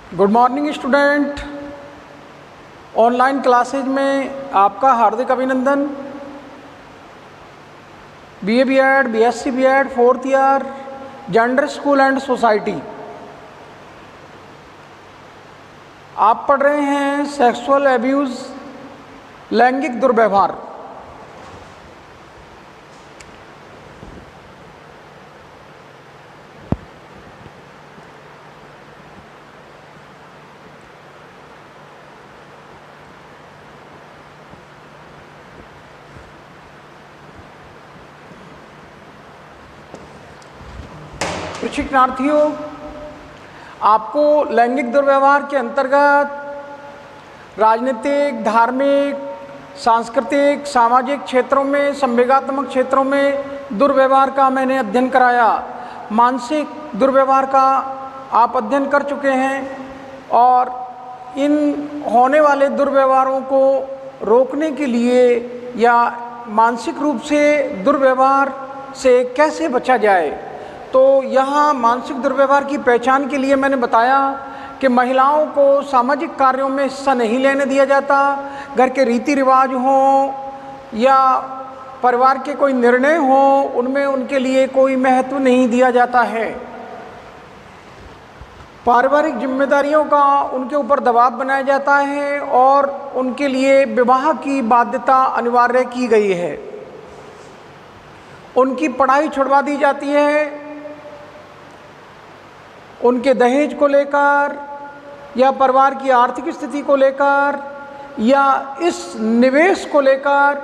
Good morning student. Online classes में आपका हार्दिक अभिनंदन। BA BEd, BSc BEd, 4th year, gender school and society. आप पढ़ रहे हैं सेक्सुअल एब्यूज़, लैंगिक दुर्व्यवहार। प्रशिक्षणार्थियों, आपको लैंगिक दुर्व्यवहार के अंतर्गत राजनीतिक, धार्मिक, सांस्कृतिक, सामाजिक क्षेत्रों में, संवेगात्मक क्षेत्रों में दुर्व्यवहार का मैंने अध्ययन कराया। मानसिक दुर्व्यवहार का आप अध्ययन कर चुके हैं और इन होने वाले दुर्व्यवहारों को रोकने के लिए या मानसिक रूप से दुर्व्यवहार से कैसे बचा जाए, तो यहाँ मानसिक दुर्व्यवहार की पहचान के लिए मैंने बताया कि महिलाओं को सामाजिक कार्यों में हिस्सा नहीं लेने दिया जाता। घर के रीति रिवाज हों या परिवार के कोई निर्णय हों, उनमें उनके लिए कोई महत्व नहीं दिया जाता है। पारिवारिक जिम्मेदारियों का उनके ऊपर दबाव बनाया जाता है और उनके लिए विवाह की बाध्यता अनिवार्य की गई है। उनकी पढ़ाई छुड़वा दी जाती है। उनके दहेज को लेकर या परिवार की आर्थिक स्थिति को लेकर या इस निवेश को लेकर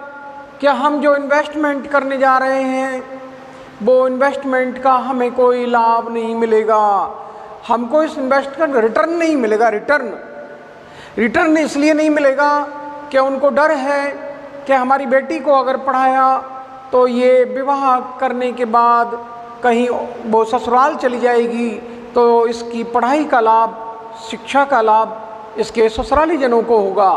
कि हम जो इन्वेस्टमेंट करने जा रहे हैं वो इन्वेस्टमेंट का हमें कोई लाभ नहीं मिलेगा, हमको इस इन्वेस्ट का रिटर्न नहीं मिलेगा। रिटर्न इसलिए नहीं मिलेगा कि उनको डर है कि हमारी बेटी को अगर पढ़ाया तो ये विवाह करने के बाद कहीं वो ससुराल चली जाएगी तो इसकी पढ़ाई का लाभ, शिक्षा का लाभ इसके ससुराली जनों को होगा।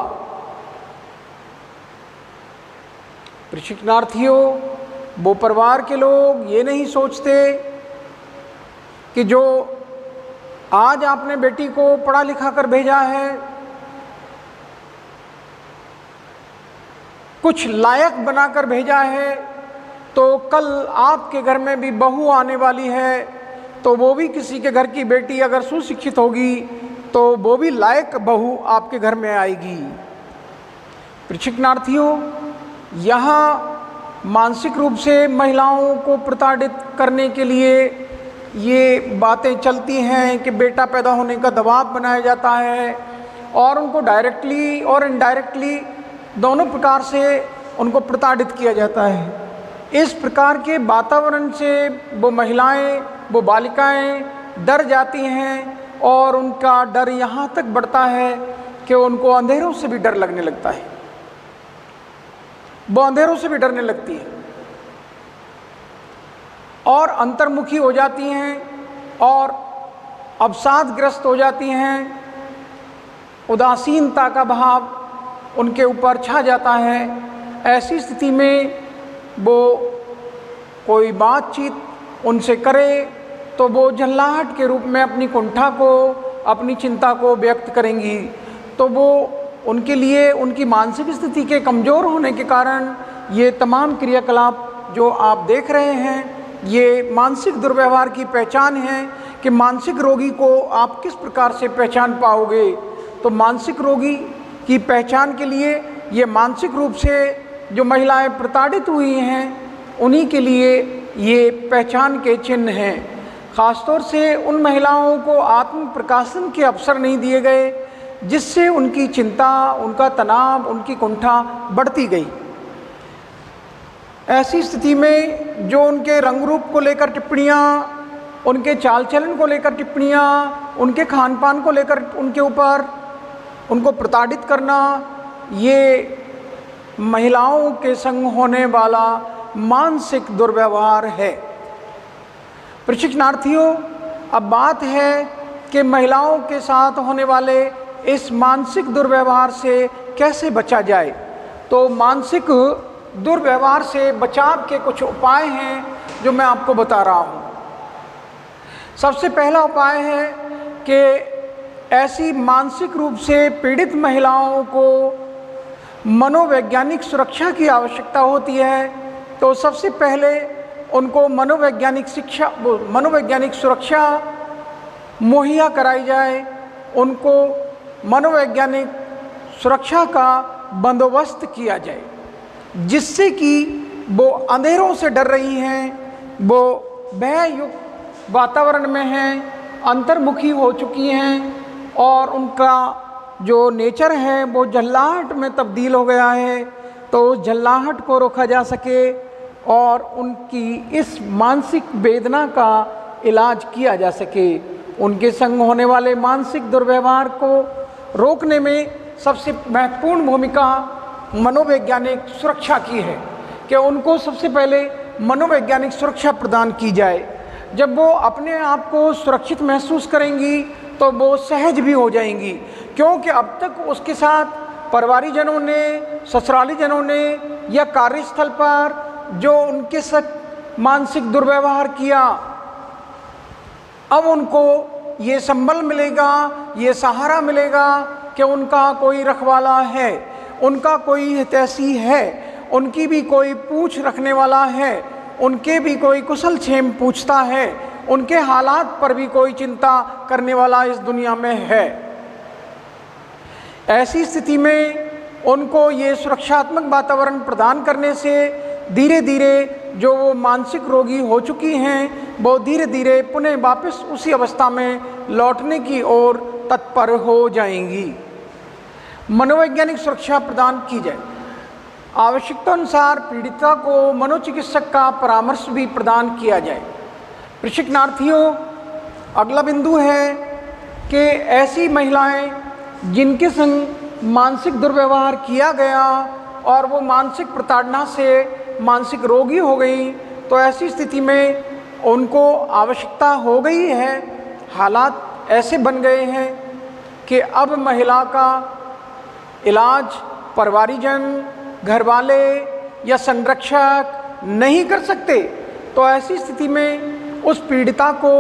प्रशिक्षणार्थियों, वो परिवार के लोग ये नहीं सोचते कि जो आज आपने बेटी को पढ़ा लिखा कर भेजा है, कुछ लायक बनाकर भेजा है, तो कल आपके घर में भी बहू आने वाली है, तो वो भी किसी के घर की बेटी अगर सुशिक्षित होगी तो वो भी लायक बहू आपके घर में आएगी। प्रशिक्षणार्थियों, यहाँ मानसिक रूप से महिलाओं को प्रताड़ित करने के लिए ये बातें चलती हैं कि बेटा पैदा होने का दबाव बनाया जाता है और उनको डायरेक्टली और इनडायरेक्टली दोनों प्रकार से उनको प्रताड़ित किया जाता है। इस प्रकार के वातावरण से वो महिलाएं, वो बालिकाएं डर जाती हैं और उनका डर यहाँ तक बढ़ता है कि उनको अंधेरों से भी डर लगने लगता है। वो अंधेरों से भी डरने लगती है और अंतर्मुखी हो जाती हैं और अवसादग्रस्त हो जाती हैं। उदासीनता का भाव उनके ऊपर छा जाता है। ऐसी स्थिति में वो कोई बातचीत उनसे करे तो वो झल्लाहट के रूप में अपनी कुंठा को, अपनी चिंता को व्यक्त करेंगी। तो वो उनके लिए उनकी मानसिक स्थिति के कमज़ोर होने के कारण ये तमाम क्रियाकलाप जो आप देख रहे हैं, ये मानसिक दुर्व्यवहार की पहचान है कि मानसिक रोगी को आप किस प्रकार से पहचान पाओगे। तो मानसिक रोगी की पहचान के लिए ये मानसिक रूप से जो महिलाएं प्रताड़ित हुई हैं उन्हीं के लिए ये पहचान के चिन्ह हैं। ख़ासतौर से उन महिलाओं को आत्म प्रकाशन के अवसर नहीं दिए गए जिससे उनकी चिंता, उनका तनाव, उनकी कुंठा बढ़ती गई। ऐसी स्थिति में जो उनके रंग रूप को लेकर टिप्पणियाँ, उनके चाल चलन को लेकर टिप्पणियाँ, उनके खान पान को लेकर उनके ऊपर उनको प्रताड़ित करना, ये महिलाओं के संग होने वाला मानसिक दुर्व्यवहार है। प्रशिक्षणार्थियों, अब बात है कि महिलाओं के साथ होने वाले इस मानसिक दुर्व्यवहार से कैसे बचा जाए। तो मानसिक दुर्व्यवहार से बचाव के कुछ उपाय हैं जो मैं आपको बता रहा हूँ। सबसे पहला उपाय है कि ऐसी मानसिक रूप से पीड़ित महिलाओं को मनोवैज्ञानिक सुरक्षा की आवश्यकता होती है, तो सबसे पहले उनको मनोवैज्ञानिक सुरक्षा मुहैया कराई जाए, उनको मनोवैज्ञानिक सुरक्षा का बंदोबस्त किया जाए, जिससे कि वो अंधेरों से डर रही हैं, वो भययुक्त वातावरण में हैं, अंतर्मुखी हो चुकी हैं और उनका जो नेचर है वो झल्लाहट में तब्दील हो गया है, तो उस झल्लाहट को रोका जा सके और उनकी इस मानसिक वेदना का इलाज किया जा सके। उनके संग होने वाले मानसिक दुर्व्यवहार को रोकने में सबसे महत्वपूर्ण भूमिका मनोवैज्ञानिक सुरक्षा की है कि उनको सबसे पहले मनोवैज्ञानिक सुरक्षा प्रदान की जाए। जब वो अपने आप को सुरक्षित महसूस करेंगी तो वो सहज भी हो जाएंगी, क्योंकि अब तक उसके साथ परिवारीजनों ने, ससुरालीजनों ने या कार्यस्थल पर जो उनके साथ मानसिक दुर्व्यवहार किया, अब उनको ये संबल मिलेगा, ये सहारा मिलेगा कि उनका कोई रखवाला है, उनका कोई हितैषी है, उनकी भी कोई पूछ रखने वाला है, उनके भी कोई कुशल क्षेम पूछता है, उनके हालात पर भी कोई चिंता करने वाला इस दुनिया में है। ऐसी स्थिति में उनको ये सुरक्षात्मक वातावरण प्रदान करने से धीरे धीरे जो वो मानसिक रोगी हो चुकी हैं वो धीरे धीरे पुनः वापस उसी अवस्था में लौटने की ओर तत्पर हो जाएंगी। मनोवैज्ञानिक सुरक्षा प्रदान की जाए। आवश्यकता अनुसार पीड़िता को मनोचिकित्सक का परामर्श भी प्रदान किया जाए। प्रशिक्षणार्थियों, अगला बिंदु है कि ऐसी महिलाएं जिनके संग मानसिक दुर्व्यवहार किया गया और वो मानसिक प्रताड़ना से मानसिक रोगी हो गई, तो ऐसी स्थिति में उनको आवश्यकता हो गई है, हालात ऐसे बन गए हैं कि अब महिला का इलाज परिवारीजन, घरवाले या संरक्षक नहीं कर सकते। तो ऐसी स्थिति में उस पीड़िता को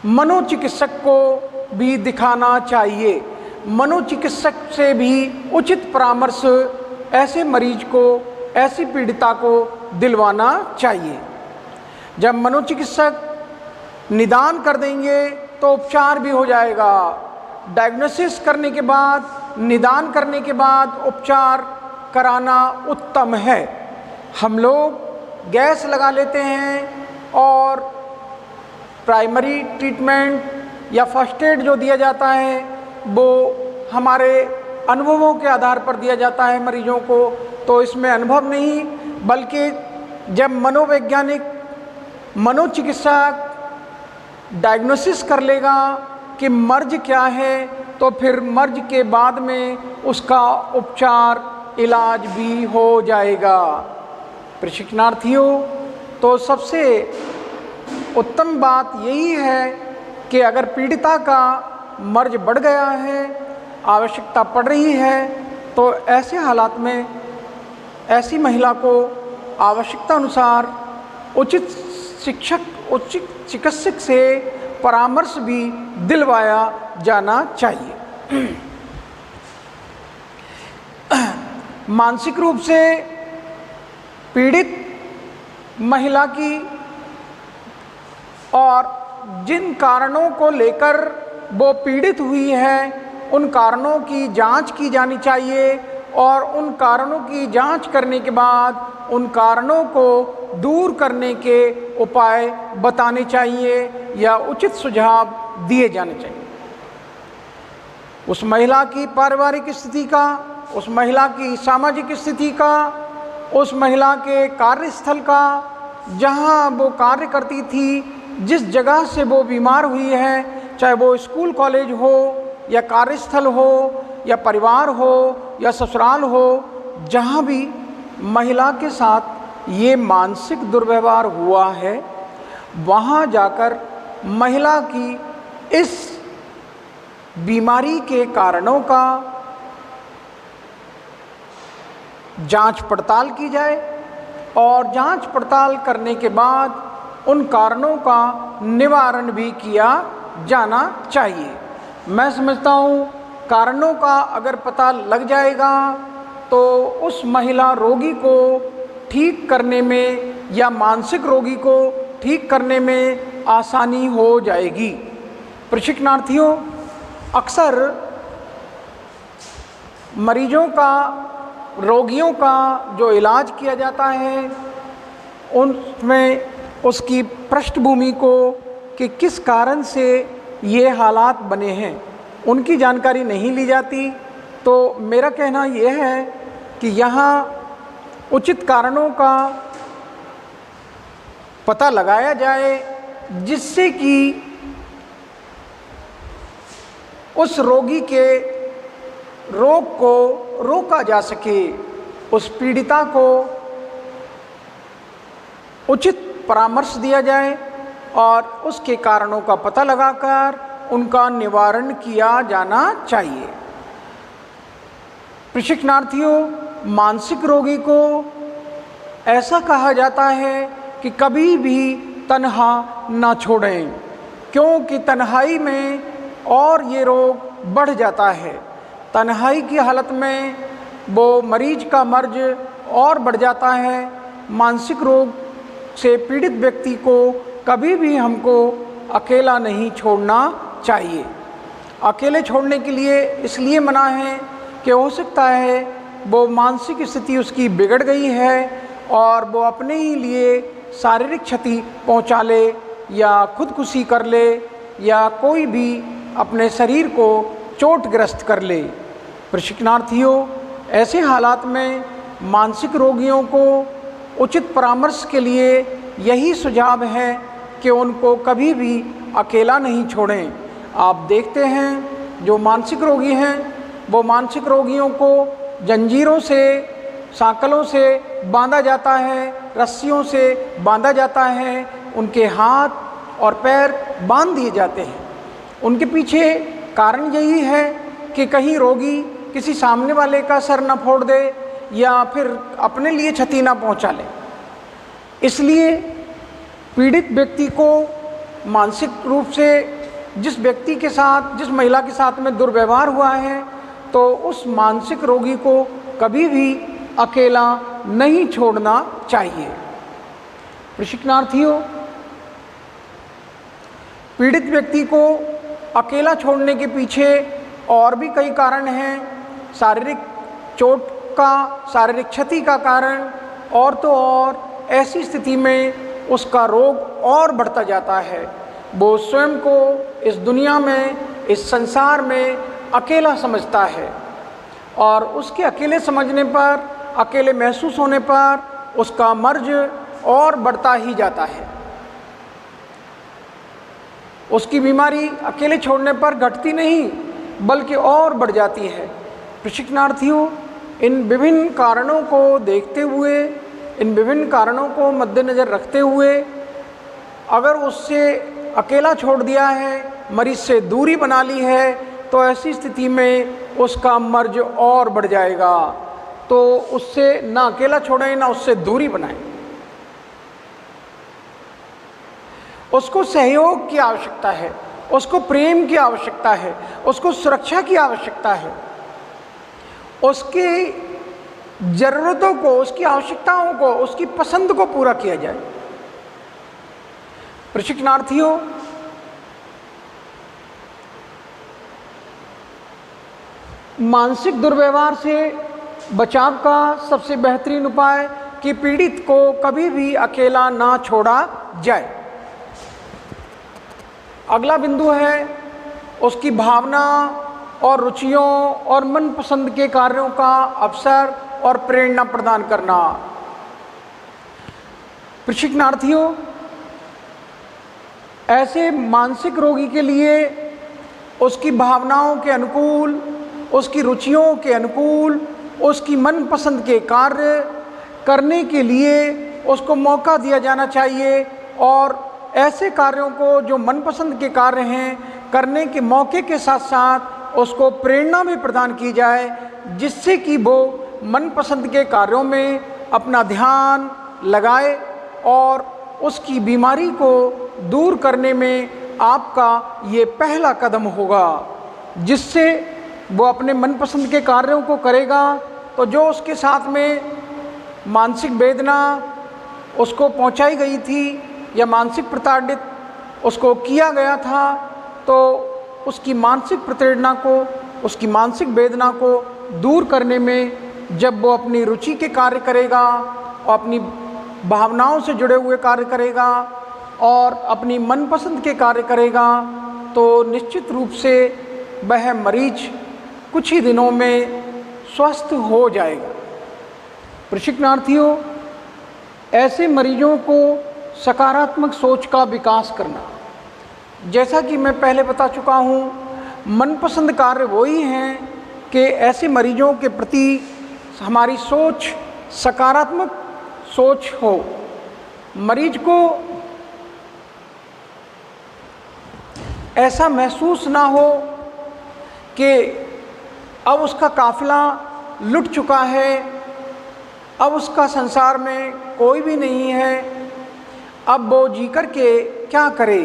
मनोचिकित्सक को भी दिखाना चाहिए। मनोचिकित्सक से भी उचित परामर्श ऐसे मरीज को, ऐसी पीड़िता को दिलवाना चाहिए। जब मनोचिकित्सक निदान कर देंगे तो उपचार भी हो जाएगा। डायग्नोसिस करने के बाद, निदान करने के बाद उपचार कराना उत्तम है। हम लोग गैस लगा लेते हैं और प्राइमरी ट्रीटमेंट या फर्स्ट एड जो दिया जाता है वो हमारे अनुभवों के आधार पर दिया जाता है मरीजों को, तो इसमें अनुभव नहीं, बल्कि जब मनोचिकित्सक डायग्नोसिस कर लेगा कि मर्ज क्या है, तो फिर मर्ज के बाद में उसका उपचार, इलाज भी हो जाएगा। प्रशिक्षणार्थियों, तो सबसे उत्तम बात यही है कि अगर पीड़िता का मर्ज बढ़ गया है, आवश्यकता पड़ रही है, तो ऐसे हालात में ऐसी महिला को आवश्यकता अनुसार उचित चिकित्सक से परामर्श भी दिलवाया जाना चाहिए। मानसिक रूप से पीड़ित महिला की और जिन कारणों को लेकर वो पीड़ित हुई है, उन कारणों की जांच की जानी चाहिए और उन कारणों की जांच करने के बाद उन कारणों को दूर करने के उपाय बताने चाहिए या उचित सुझाव दिए जाने चाहिए। उस महिला की पारिवारिक स्थिति का, उस महिला की सामाजिक स्थिति का, उस महिला के कार्यस्थल का, जहां वो कार्य करती थी, जिस जगह से वो बीमार हुई है, चाहे वो स्कूल कॉलेज हो या कार्यस्थल हो या परिवार हो या ससुराल हो, जहाँ भी महिला के साथ ये मानसिक दुर्व्यवहार हुआ है, वहाँ जाकर महिला की इस बीमारी के कारणों का जांच पड़ताल की जाए और जांच पड़ताल करने के बाद उन कारणों का निवारण भी किया जाना चाहिए। मैं समझता हूँ कारणों का अगर पता लग जाएगा तो उस महिला रोगी को ठीक करने में या मानसिक रोगी को ठीक करने में आसानी हो जाएगी। प्रशिक्षणार्थियों, अक्सर मरीजों का, रोगियों का जो इलाज किया जाता है उनमें उसकी पृष्ठभूमि को कि किस कारण से ये हालात बने हैं उनकी जानकारी नहीं ली जाती। तो मेरा कहना यह है कि यहाँ उचित कारणों का पता लगाया जाए जिससे कि उस रोगी के रोग को रोका जा सके, उस पीड़िता को उचित परामर्श दिया जाए और उसके कारणों का पता लगाकर उनका निवारण किया जाना चाहिए। प्रशिक्षणार्थियों, मानसिक रोगी को ऐसा कहा जाता है कि कभी भी तन्हा ना छोड़ें, क्योंकि तन्हाई में और ये रोग बढ़ जाता है। तन्हाई की हालत में वो मरीज का मर्ज और बढ़ जाता है। मानसिक रोग से पीड़ित व्यक्ति को कभी भी हमको अकेला नहीं छोड़ना चाहिए। अकेले छोड़ने के लिए इसलिए मना है कि हो सकता है वो मानसिक स्थिति उसकी बिगड़ गई है और वो अपने ही लिए शारीरिक क्षति पहुंचा ले या खुदकुशी कर ले या कोई भी अपने शरीर को चोटग्रस्त कर ले। प्रशिक्षणार्थियों, ऐसे हालात में मानसिक रोगियों को उचित परामर्श के लिए यही सुझाव है कि उनको कभी भी अकेला नहीं छोड़ें। आप देखते हैं जो मानसिक रोगी हैं वो मानसिक रोगियों को जंजीरों से, सांकलों से बांधा जाता है, रस्सियों से बांधा जाता है, उनके हाथ और पैर बांध दिए जाते हैं। उनके पीछे कारण यही है कि कहीं रोगी किसी सामने वाले का सर न फोड़ दे या फिर अपने लिए क्षति न पहुंचा ले। इसलिए पीड़ित व्यक्ति को मानसिक रूप से जिस व्यक्ति के साथ, जिस महिला के साथ में दुर्व्यवहार हुआ है तो उस मानसिक रोगी को कभी भी अकेला नहीं छोड़ना चाहिए। प्रशिक्षणार्थियों, पीड़ित व्यक्ति को अकेला छोड़ने के पीछे और भी कई कारण हैं। शारीरिक चोट का, शारीरिक क्षति का कारण, और तो और ऐसी स्थिति में उसका रोग और बढ़ता जाता है। वो स्वयं को इस दुनिया में, इस संसार में अकेला समझता है और उसके अकेले समझने पर, अकेले महसूस होने पर उसका मर्ज और बढ़ता ही जाता है। उसकी बीमारी अकेले छोड़ने पर घटती नहीं बल्कि और बढ़ जाती है। प्रशिक्षणार्थियों, इन विभिन्न कारणों को देखते हुए, इन विभिन्न कारणों को मद्देनज़र रखते हुए अगर उससे अकेला छोड़ दिया है, मरीज से दूरी बना ली है, तो ऐसी स्थिति में उसका मर्ज और बढ़ जाएगा। तो उससे ना अकेला छोड़ें ना उससे दूरी बनाएं। उसको सहयोग की आवश्यकता है, उसको प्रेम की आवश्यकता है, उसको सुरक्षा की आवश्यकता है। उसकी ज़रूरतों को, उसकी आवश्यकताओं को, उसकी पसंद को पूरा किया जाए। प्रशिक्षणार्थियों, मानसिक दुर्व्यवहार से बचाव का सबसे बेहतरीन उपाय कि पीड़ित को कभी भी अकेला ना छोड़ा जाए। अगला बिंदु है उसकी भावना और रुचियों और मनपसंद के कार्यों का अवसर और प्रेरणा प्रदान करना। प्रशिक्षणार्थियों, ऐसे मानसिक रोगी के लिए उसकी भावनाओं के अनुकूल, उसकी रुचियों के अनुकूल, उसकी मनपसंद के कार्य करने के लिए उसको मौका दिया जाना चाहिए और ऐसे कार्यों को जो मनपसंद के कार्य हैं करने के मौके के साथ साथ उसको प्रेरणा भी प्रदान की जाए, जिससे कि वो मनपसंद के कार्यों में अपना ध्यान लगाए और उसकी बीमारी को दूर करने में आपका ये पहला कदम होगा। जिससे वो अपने मनपसंद के कार्यों को करेगा, तो जो उसके साथ में मानसिक वेदना उसको पहुंचाई गई थी या मानसिक प्रताड़ित उसको किया गया था, तो उसकी मानसिक प्रताड़ना को, उसकी मानसिक वेदना को दूर करने में जब वो अपनी रुचि के कार्य करेगा और अपनी भावनाओं से जुड़े हुए कार्य करेगा और अपनी मनपसंद के कार्य करेगा, तो निश्चित रूप से वह मरीज कुछ ही दिनों में स्वस्थ हो जाएगा। प्रशिक्षणार्थियों, ऐसे मरीजों को सकारात्मक सोच का विकास करना, जैसा कि मैं पहले बता चुका हूँ, मनपसंद कार्य वही हैं कि ऐसे मरीजों के प्रति हमारी सोच सकारात्मक सोच हो। मरीज को ऐसा महसूस ना हो कि अब उसका काफिला लुट चुका है, अब उसका संसार में कोई भी नहीं है, अब वो जी कर के क्या करे।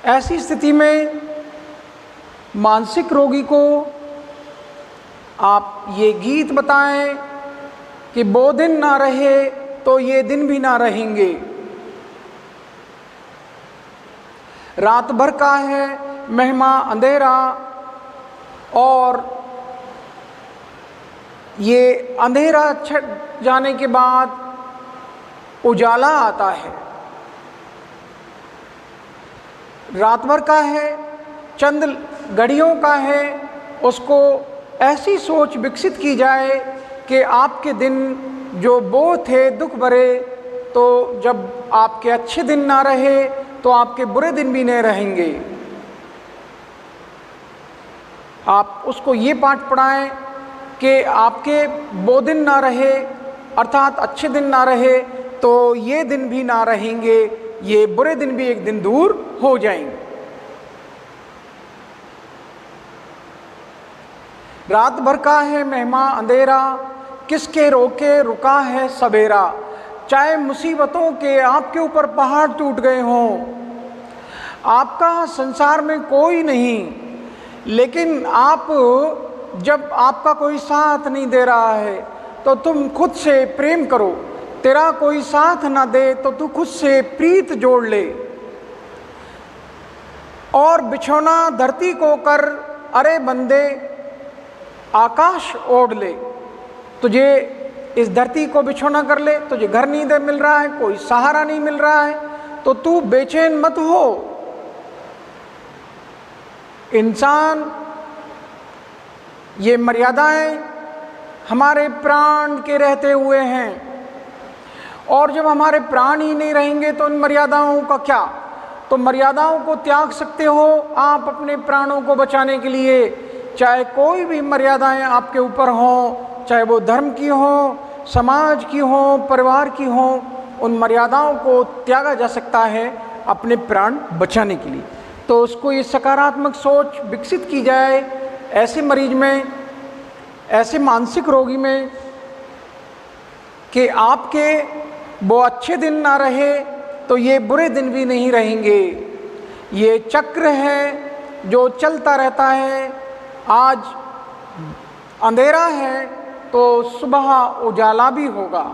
ऐसी स्थिति में मानसिक रोगी को आप ये गीत बताएं कि वो दिन ना रहे तो ये दिन भी ना रहेंगे। रात भर का है महिमा अंधेरा और ये अंधेरा छट जाने के बाद उजाला आता है। रात भर का है, चंद घड़ियों का है, उसको ऐसी सोच विकसित की जाए कि आपके दिन जो वो थे दुख भरे, तो जब आपके अच्छे दिन ना रहे तो आपके बुरे दिन भी नहीं रहेंगे। आप उसको ये पाठ पढ़ाएं कि आपके वो दिन ना रहे, अर्थात अच्छे दिन ना रहे, तो ये दिन भी ना रहेंगे, ये बुरे दिन भी एक दिन दूर हो जाएंगे। रात भर का है महिमा अंधेरा, किसके रोके रुका है सवेरा। चाहे मुसीबतों के आपके ऊपर पहाड़ टूट गए हों, आपका संसार में कोई नहीं, लेकिन आप जब आपका कोई साथ नहीं दे रहा है तो तुम खुद से प्रेम करो। तेरा कोई साथ ना दे तो तू खुद से प्रीत जोड़ ले। और बिछौना धरती को कर, अरे बंदे आकाश ओढ़ ले। तुझे इस धरती को बिछौना कर ले, तुझे घर नहीं दे मिल रहा है, कोई सहारा नहीं मिल रहा है, तो तू बेचैन मत हो। इंसान, ये मर्यादाएं हमारे प्राण के रहते हुए हैं, और जब हमारे प्राण ही नहीं रहेंगे तो इन मर्यादाओं का क्या। तो मर्यादाओं को त्याग सकते हो आप अपने प्राणों को बचाने के लिए। चाहे कोई भी मर्यादाएं आपके ऊपर हों, चाहे वो धर्म की हों, समाज की हों, परिवार की हों, उन मर्यादाओं को त्यागा जा सकता है अपने प्राण बचाने के लिए। तो उसको ये सकारात्मक सोच विकसित की जाए ऐसे मरीज में, ऐसे मानसिक रोगी में, कि आपके वो अच्छे दिन ना रहे तो ये बुरे दिन भी नहीं रहेंगे। ये चक्र है जो चलता रहता है। आज अंधेरा है तो सुबह उजाला भी होगा।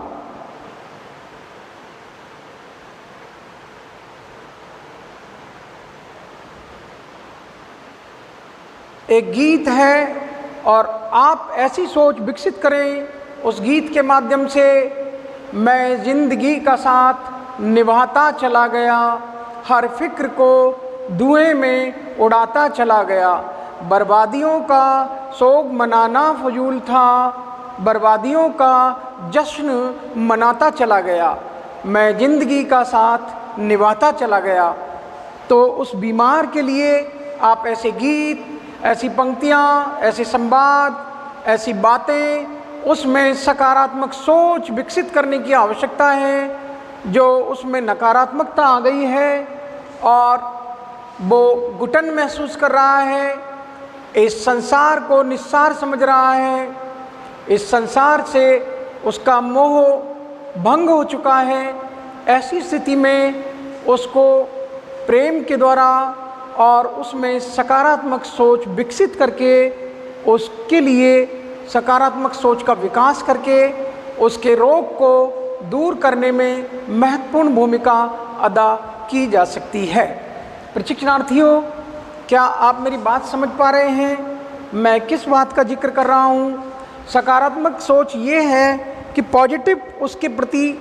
एक गीत है और आप ऐसी सोच विकसित करें, उस गीत के माध्यम से मैं जिंदगी का साथ निभाता चला गया, हर फिक्र को धुएं में उड़ाता चला गया। बर्बादियों का सोग मनाना फजूल था, बर्बादियों का जश्न मनाता चला गया, मैं जिंदगी का साथ निभाता चला गया। तो उस बीमार के लिए आप ऐसे गीत, ऐसी पंक्तियाँ, ऐसे संवाद, ऐसी बातें, उसमें सकारात्मक सोच विकसित करने की आवश्यकता है। जो उसमें नकारात्मकता आ गई है और वो घुटन महसूस कर रहा है, इस संसार को निस्सार समझ रहा है, इस संसार से उसका मोह भंग हो चुका है, ऐसी स्थिति में उसको प्रेम के द्वारा, और उसमें सकारात्मक सोच विकसित करके उसके लिए सकारात्मक सोच का विकास करके उसके रोग को दूर करने में महत्वपूर्ण भूमिका अदा की जा सकती है। प्रशिक्षणार्थियों, क्या आप मेरी बात समझ पा रहे हैं? मैं किस बात का जिक्र कर रहा हूँ? सकारात्मक सोच ये है कि पॉजिटिव उसके प्रति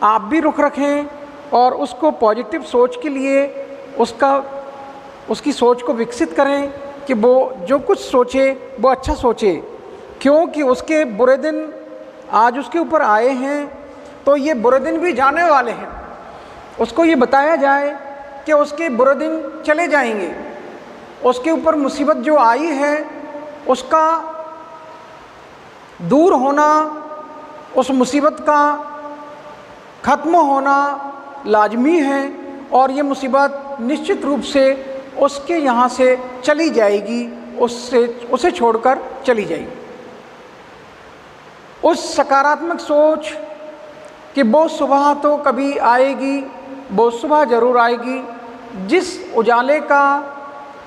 आप भी रुख रखें और उसको पॉजिटिव सोच के लिए उसकी सोच को विकसित करें कि वो जो कुछ सोचे वो अच्छा सोचे, क्योंकि उसके बुरे दिन आज उसके ऊपर आए हैं तो ये बुरे दिन भी जाने वाले हैं। उसको ये बताया जाए कि उसके बुरे दिन चले जाएंगे, उसके ऊपर मुसीबत जो आई है उसका दूर होना, उस मुसीबत का ख़त्म होना लाजमी है और ये मुसीबत निश्चित रूप से उसके यहाँ से चली जाएगी, उसे छोड़कर चली जाएगी। उस सकारात्मक सोच कि वो सुबह तो कभी आएगी, वो सुबह ज़रूर आएगी। जिस उजाले का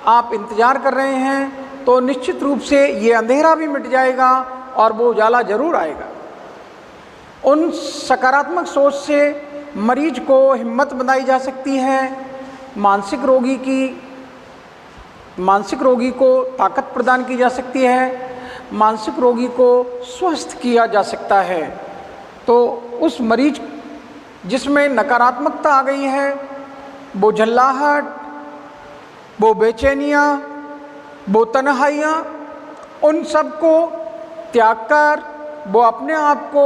आप इंतज़ार कर रहे हैं तो निश्चित रूप से ये अंधेरा भी मिट जाएगा और वो उजाला ज़रूर आएगा। उन सकारात्मक सोच से मरीज को हिम्मत बनाई जा सकती है, मानसिक रोगी को ताकत प्रदान की जा सकती है, मानसिक रोगी को स्वस्थ किया जा सकता है। तो उस मरीज जिसमें नकारात्मकता आ गई है, वो झल्लाहट, वो बेचैनियाँ, वो तन्हाइयाँ, उन सब को त्याग कर वो अपने आप को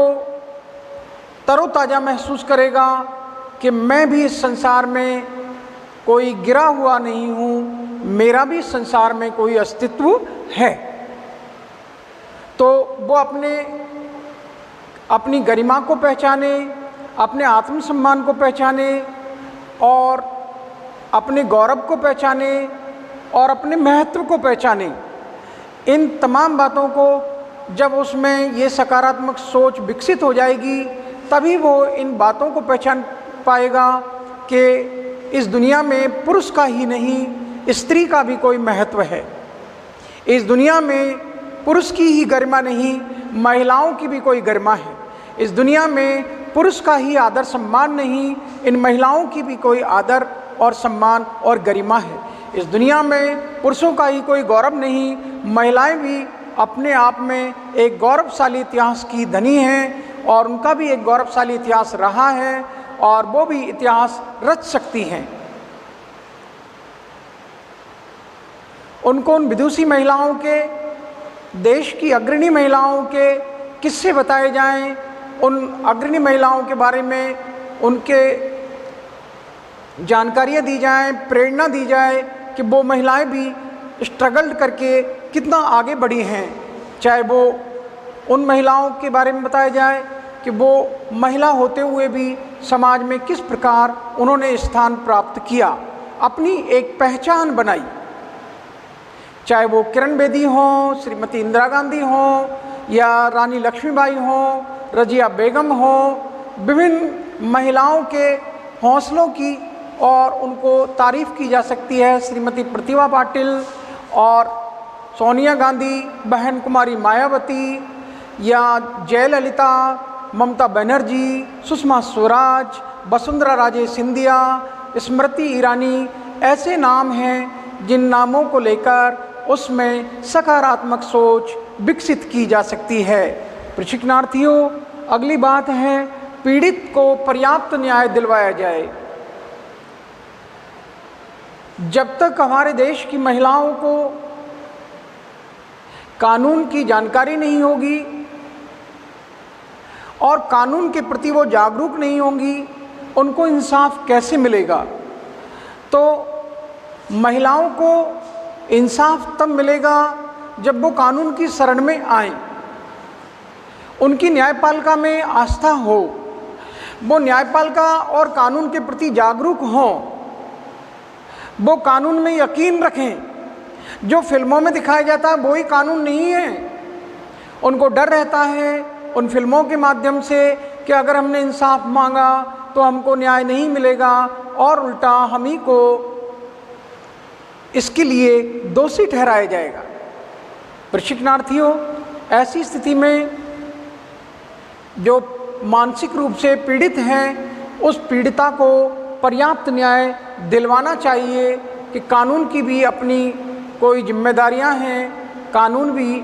तरोताज़ा महसूस करेगा कि मैं भी इस संसार में कोई गिरा हुआ नहीं हूँ, मेरा भी संसार में कोई अस्तित्व है। तो वो अपनी गरिमा को पहचाने, अपने आत्मसम्मान को पहचाने और अपने गौरव को पहचाने और अपने महत्व को पहचाने। इन तमाम बातों को जब उसमें ये सकारात्मक सोच विकसित हो जाएगी तभी वो इन बातों को पहचान पाएगा कि इस दुनिया में पुरुष का ही नहीं, स्त्री का भी कोई महत्व है। इस दुनिया में पुरुष की ही गरिमा नहीं, महिलाओं की भी कोई गरिमा है। इस दुनिया में पुरुष का ही आदर सम्मान नहीं, इन महिलाओं की भी कोई आदर और सम्मान और गरिमा है। इस दुनिया में पुरुषों का ही कोई गौरव नहीं, महिलाएं भी अपने आप में एक गौरवशाली इतिहास की धनी हैं और उनका भी एक गौरवशाली इतिहास रहा है और वो भी इतिहास रच सकती हैं। उनको उन विदुषी महिलाओं के, देश की अग्रणी महिलाओं के किस्से बताए जाएं, उन अग्रणी महिलाओं के बारे में उनके जानकारियाँ दी जाएं, प्रेरणा दी जाए कि वो महिलाएं भी स्ट्रगल करके कितना आगे बढ़ी हैं। चाहे वो उन महिलाओं के बारे में बताया जाए कि वो महिला होते हुए भी समाज में किस प्रकार उन्होंने स्थान प्राप्त किया, अपनी एक पहचान बनाई। चाहे वो किरण बेदी हों, श्रीमती इंदिरा गांधी हों या रानी लक्ष्मीबाई हों, रजिया बेगम हों, विभिन्न महिलाओं के हौसलों की और उनको तारीफ़ की जा सकती है। श्रीमती प्रतिभा पाटिल और सोनिया गांधी, बहन कुमारी मायावती या जयललिता, ममता बनर्जी, सुषमा स्वराज, वसुंधरा राजे सिंधिया, स्मृति ईरानी, ऐसे नाम हैं जिन नामों को लेकर उसमें सकारात्मक सोच विकसित की जा सकती है। प्रशिक्षणार्थियों, अगली बात है पीड़ित को पर्याप्त न्याय दिलवाया जाए। जब तक हमारे देश की महिलाओं को कानून की जानकारी नहीं होगी और कानून के प्रति वो जागरूक नहीं होंगी, उनको इंसाफ कैसे मिलेगा? तो महिलाओं को इंसाफ तब मिलेगा जब वो कानून की शरण में आएं, उनकी न्यायपालिका में आस्था हो, वो न्यायपालिका और कानून के प्रति जागरूक हों, वो कानून में यकीन रखें। जो फिल्मों में दिखाया जाता है वही कानून नहीं है। उनको डर रहता है उन फिल्मों के माध्यम से कि अगर हमने इंसाफ मांगा तो हमको न्याय नहीं मिलेगा और उल्टा हम ही को इसके लिए दोषी ठहराया जाएगा। प्रशिक्षणार्थियों, ऐसी स्थिति में जो मानसिक रूप से पीड़ित हैं, उस पीड़िता को पर्याप्त न्याय दिलवाना चाहिए कि कानून की भी अपनी कोई जिम्मेदारियां हैं, कानून भी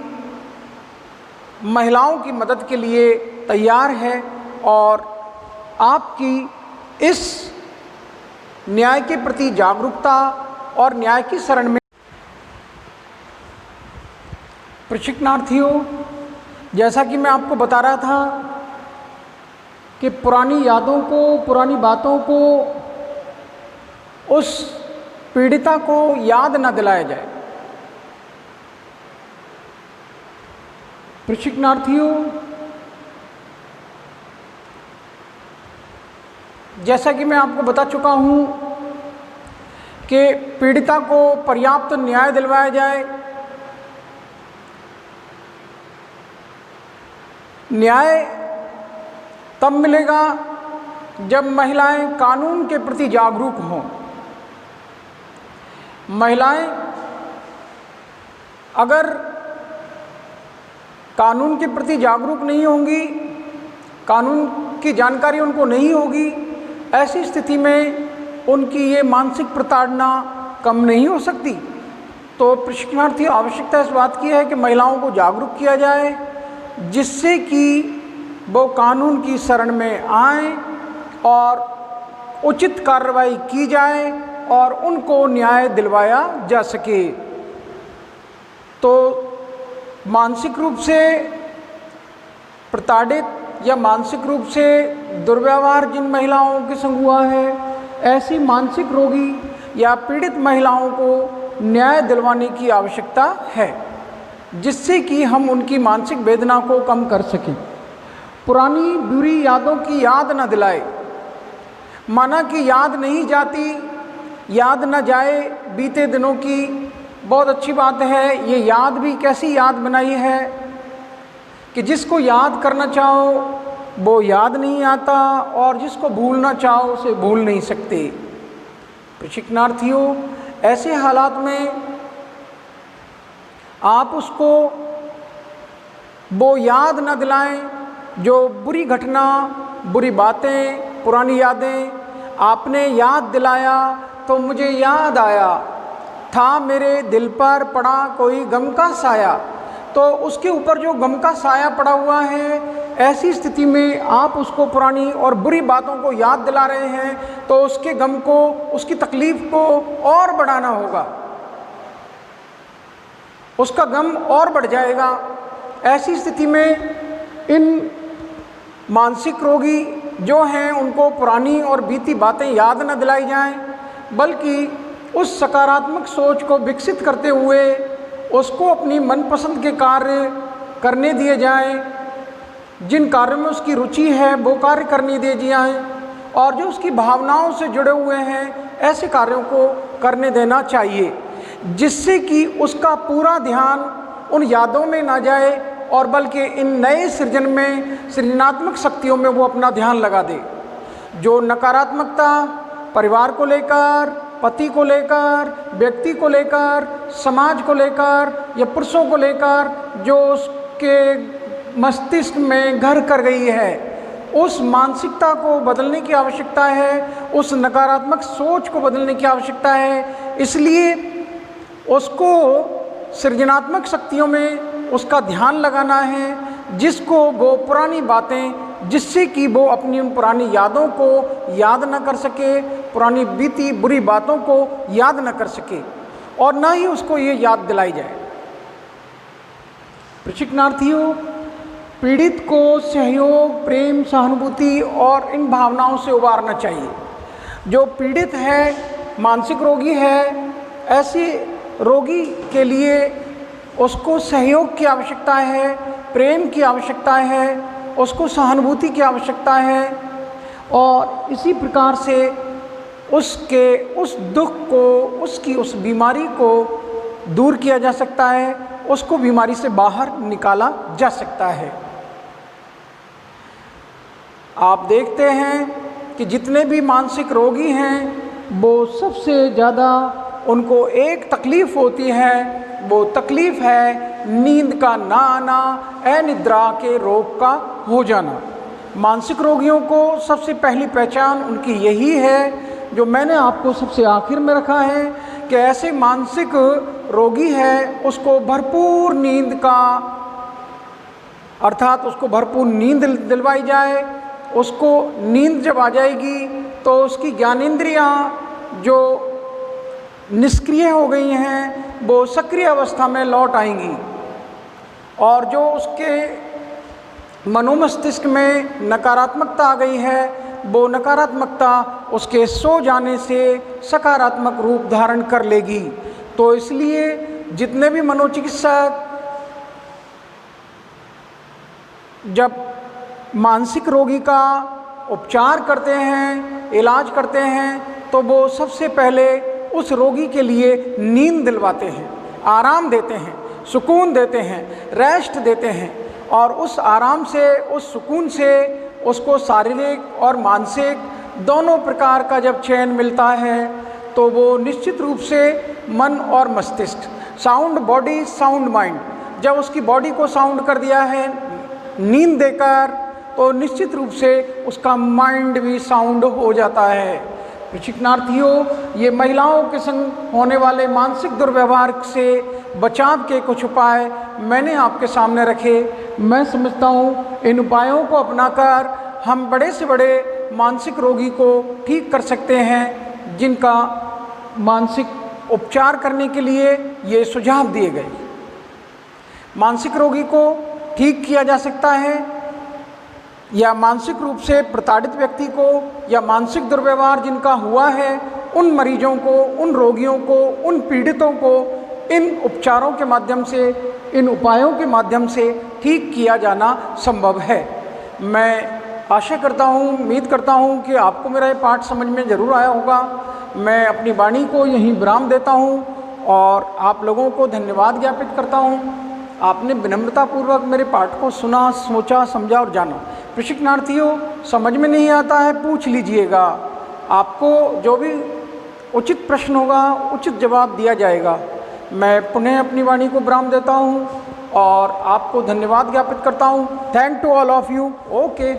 महिलाओं की मदद के लिए तैयार है और आपकी इस न्याय के प्रति जागरूकता और न्याय की शरण में। प्रशिक्षणार्थियों, जैसा कि मैं आपको बता रहा था कि पुरानी यादों को, पुरानी बातों को उस पीड़िता को याद न दिलाया जाए। प्रशिक्षणार्थियों, जैसा कि मैं आपको बता चुका हूं कि पीड़िता को पर्याप्त न्याय दिलवाया जाए। न्याय तब मिलेगा जब महिलाएं कानून के प्रति जागरूक हों। महिलाएं अगर कानून के प्रति जागरूक नहीं होंगी, कानून की जानकारी उनको नहीं होगी, ऐसी स्थिति में उनकी ये मानसिक प्रताड़ना कम नहीं हो सकती। तो प्रशिक्षणार्थी आवश्यकता इस बात की है कि महिलाओं को जागरूक किया जाए, जिससे कि वो कानून की शरण में आएं और उचित कार्रवाई की जाए और उनको न्याय दिलवाया जा सके। तो मानसिक रूप से प्रताड़ित या मानसिक रूप से दुर्व्यवहार जिन महिलाओं के संग हुआ है, ऐसी मानसिक रोगी या पीड़ित महिलाओं को न्याय दिलवाने की आवश्यकता है, जिससे कि हम उनकी मानसिक वेदना को कम कर सकें। पुरानी बुरी यादों की याद न दिलाए। माना कि याद नहीं जाती, याद न जाए बीते दिनों की, बहुत अच्छी बात है। ये याद भी कैसी याद बनाई है कि जिसको याद करना चाहो वो याद नहीं आता और जिसको भूलना चाहो उसे भूल नहीं सकते। प्रशिक्षणार्थियों, ऐसे हालात में आप उसको वो याद न दिलाएं जो बुरी घटना, बुरी बातें, पुरानी यादें आपने याद दिलाया तो मुझे याद आया था मेरे दिल पर पड़ा कोई गम का साया। तो उसके ऊपर जो गम का साया पड़ा हुआ है, ऐसी स्थिति में आप उसको पुरानी और बुरी बातों को याद दिला रहे हैं तो उसके गम को, उसकी तकलीफ को और बढ़ाना होगा, उसका गम और बढ़ जाएगा। ऐसी स्थिति में इन मानसिक रोगी जो हैं उनको पुरानी और बीती बातें याद न दिलाई जाएं, बल्कि उस सकारात्मक सोच को विकसित करते हुए उसको अपनी मनपसंद के कार्य करने दिए जाएं, जिन कार्यों में उसकी रुचि है वो कार्य करने दिए जाएं और जो उसकी भावनाओं से जुड़े हुए हैं ऐसे कार्यों को करने देना चाहिए, जिससे कि उसका पूरा ध्यान उन यादों में ना जाए और बल्कि इन नए सृजन में, सृजनात्मक शक्तियों में वो अपना ध्यान लगा दे। जो नकारात्मकता परिवार को लेकर, पति को लेकर, व्यक्ति को लेकर, समाज को लेकर या पुरुषों को लेकर जो उसके मस्तिष्क में घर कर गई है, उस मानसिकता को बदलने की आवश्यकता है, उस नकारात्मक सोच को बदलने की आवश्यकता है। इसलिए उसको सृजनात्मक शक्तियों में उसका ध्यान लगाना है, जिसको वो पुरानी बातें, जिससे कि वो अपनी उन पुरानी यादों को याद न कर सके, पुरानी बीती बुरी बातों को याद न कर सके और ना ही उसको ये याद दिलाई जाए। प्रशिक्षणार्थियों, पीड़ित को सहयोग, प्रेम, सहानुभूति और इन भावनाओं से उबारना चाहिए। जो पीड़ित है, मानसिक रोगी है, ऐसे रोगी के लिए उसको सहयोग की आवश्यकता है, प्रेम की आवश्यकता है, उसको सहानुभूति की आवश्यकता है और इसी प्रकार से उसके उस दुख को, उसकी उस बीमारी को दूर किया जा सकता है, उसको बीमारी से बाहर निकाला जा सकता है। आप देखते हैं कि जितने भी मानसिक रोगी हैं वो सबसे ज़्यादा उनको एक तकलीफ़ होती है, वो तकलीफ़ है नींद का ना आना, अनिद्रा के रोग का हो जाना। मानसिक रोगियों को सबसे पहली पहचान उनकी यही है, जो मैंने आपको सबसे आखिर में रखा है, कि ऐसे मानसिक रोगी है उसको भरपूर नींद का, अर्थात उसको भरपूर नींद दिलवाई जाए। उसको नींद जब आ जाएगी तो उसकी ज्ञानेंद्रियाँ जो निष्क्रिय हो गई हैं वो सक्रिय अवस्था में लौट आएंगी, और जो उसके मनोमस्तिष्क में नकारात्मकता आ गई है वो नकारात्मकता उसके सो जाने से सकारात्मक रूप धारण कर लेगी। तो इसलिए जितने भी मनोचिकित्सक जब मानसिक रोगी का उपचार करते हैं, इलाज करते हैं, तो वो सबसे पहले उस रोगी के लिए नींद दिलवाते हैं, आराम देते हैं, सुकून देते हैं, रेस्ट देते हैं, और उस आराम से, उस सुकून से उसको शारीरिक और मानसिक दोनों प्रकार का जब चैन मिलता है तो वो निश्चित रूप से मन और मस्तिष्क, साउंड बॉडी साउंड माइंड, जब उसकी बॉडी को साउंड कर दिया है नींद देकर, तो निश्चित रूप से उसका माइंड भी साउंड हो जाता है। प्रशिक्षणार्थियों, ये महिलाओं के संग होने वाले मानसिक दुर्व्यवहार से बचाव के कुछ उपाय मैंने आपके सामने रखे। मैं समझता हूँ इन उपायों को अपनाकर हम बड़े से बड़े मानसिक रोगी को ठीक कर सकते हैं, जिनका मानसिक उपचार करने के लिए ये सुझाव दिए गए। मानसिक रोगी को ठीक किया जा सकता है, या मानसिक रूप से प्रताड़ित व्यक्ति को या मानसिक दुर्व्यवहार जिनका हुआ है उन मरीजों को, उन रोगियों को, उन पीड़ितों को इन उपचारों के माध्यम से, इन उपायों के माध्यम से ठीक किया जाना संभव है। मैं आशा करता हूँ, उम्मीद करता हूँ कि आपको मेरा ये पाठ समझ में ज़रूर आया होगा। मैं अपनी वाणी को यहीं विराम देता हूँ और आप लोगों को धन्यवाद ज्ञापित करता हूँ। आपने विनम्रतापूर्वक मेरे पाठ को सुना, सोचा, समझा और जाना। प्रशिक्षणार्थियों, समझ में नहीं आता है पूछ लीजिएगा, आपको जो भी उचित प्रश्न होगा उचित जवाब दिया जाएगा। मैं पुनः अपनी वाणी को विराम देता हूँ और आपको धन्यवाद ज्ञापित करता हूँ। Thank to all of you. Okay.